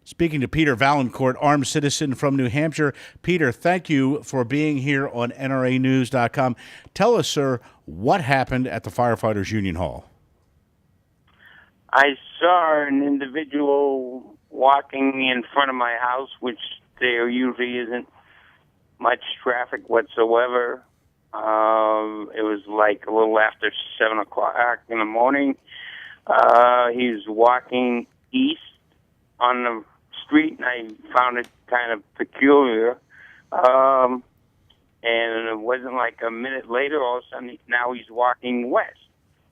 Speaking to Peter Valancourt, armed citizen from New Hampshire. Peter, thank you for being here on NRAnews.com. Tell us, sir, what happened at the Firefighters Union Hall? I saw an individual walking in front of my house, which there usually isn't much traffic whatsoever. It was like a little after 7 o'clock in the morning. He was walking east on the street, and I found it kind of peculiar. And it wasn't like a minute later, all of a sudden, now he's walking west.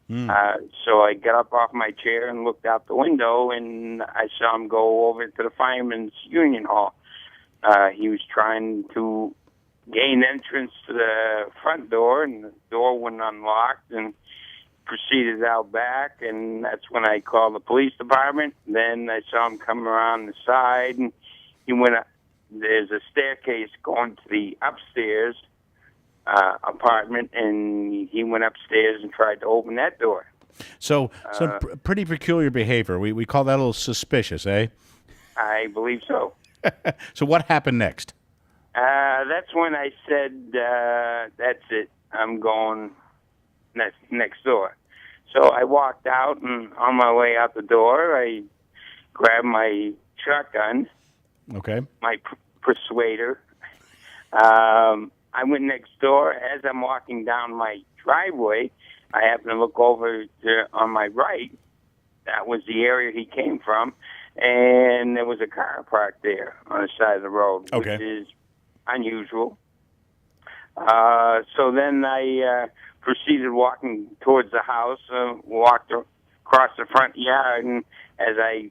So I got up off my chair and looked out the window, and I saw him go over to the Firemen's Union Hall. He was trying to gain entrance to the front door, and the door wouldn't unlock, and proceeded out back, and that's when I called the police department. Then I saw him come around the side, and he went up. There's a staircase going to the upstairs apartment, and he went upstairs and tried to open that door. So, pretty peculiar behavior. We call that a little suspicious, eh? I believe so. So what happened next? That's when I said, that's it, I'm going next door. So I walked out, and on my way out the door, I grabbed my shotgun, Okay. my persuader. I went next door. As I'm walking down my driveway, I happened to look over on my right. That was the area he came from, and there was a car parked there on the side of the road, Okay. which is unusual. So then I proceeded walking towards the house, walked across the front yard, and as I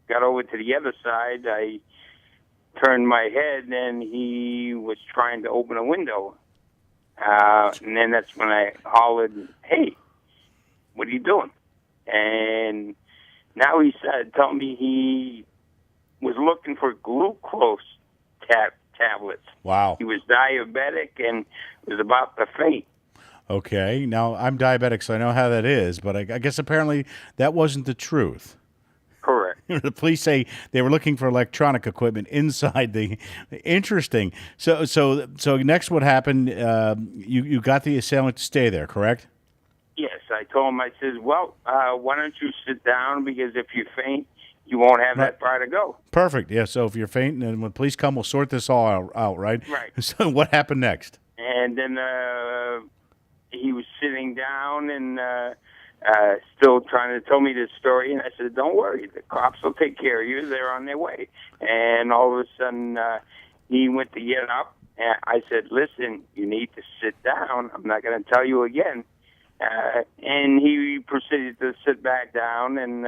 got over to the other side, I turned my head, and he was trying to open a window. And then that's when I hollered, "Hey, what are you doing?" And now he told me he was looking for glucose tablets. Wow. He was diabetic and was about to faint. Okay. Now, I'm diabetic, so I know how that is, but I guess apparently that wasn't the truth. Correct. The police say they were looking for electronic equipment inside the. Interesting. So next, what happened? You got the assailant to stay there, correct? Yes, I told him, I said, well, why don't you sit down, because if you faint, you won't have that far to go. Perfect. Yeah. So if you're fainting, and when police come, we'll sort this all out, right? Right. So what happened next? And then he was sitting down and still trying to tell me this story. And I said, don't worry, the cops will take care of you. They're on their way. And all of a sudden, he went to get up. And I said, listen, you need to sit down. I'm not going to tell you again. And he proceeded to sit back down, and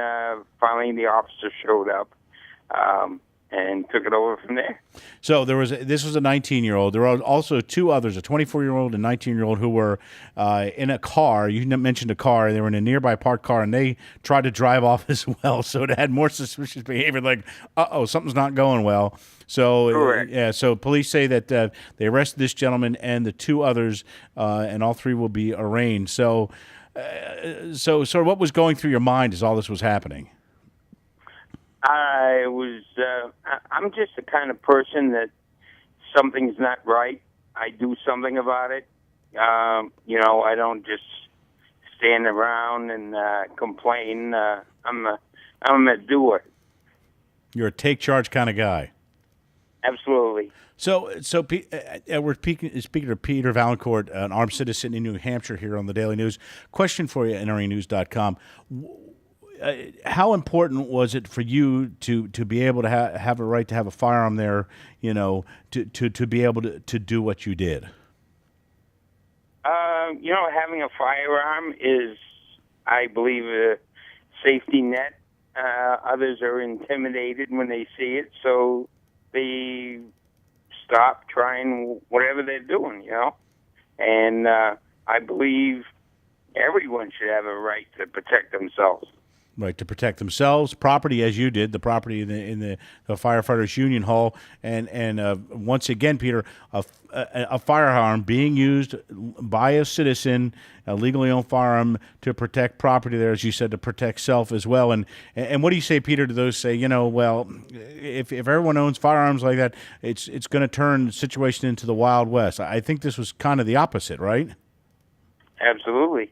finally the officer showed up and took it over from there. So this was a 19-year-old. There were also two others, a 24-year-old and 19-year-old, who were in a car. You mentioned a car. They were in a nearby parked car, and they tried to drive off as well. So it had more suspicious behavior, like, something's not going well. So Correct. Yeah. So police say that they arrested this gentleman and the two others, and all three will be arraigned. So what was going through your mind as all this was happening? I'm just the kind of person that something's not right, I do something about it. I don't just stand around and complain. I'm a doer. You're a take charge kind of guy. Absolutely. So we're speaking to Peter Valancourt, an armed citizen in New Hampshire, here on the Daily News. Question for you, NRAnews.com. How important was it for you to be able to have a right to have a firearm there, to be able to do what you did? Having a firearm is, I believe, a safety net. Others are intimidated when they see it, so they stop trying whatever they're doing, And I believe everyone should have a right to protect themselves. Right, to protect themselves, property, as you did, the property in the firefighters union hall, and once again, Peter, a firearm being used by a citizen, a legally owned firearm to protect property there, as you said, to protect self as well. And what do you say, Peter, to those say, well, if everyone owns firearms like that, it's going to turn the situation into the Wild West. I think this was kind of the opposite, right? Absolutely.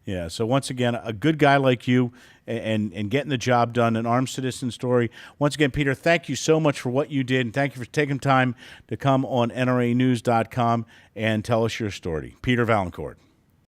Yeah, so once again, a good guy like you and getting the job done, an armed citizen story. Once again, Peter, thank you so much for what you did, and thank you for taking time to come on NRAnews.com and tell us your story. Peter Valancourt.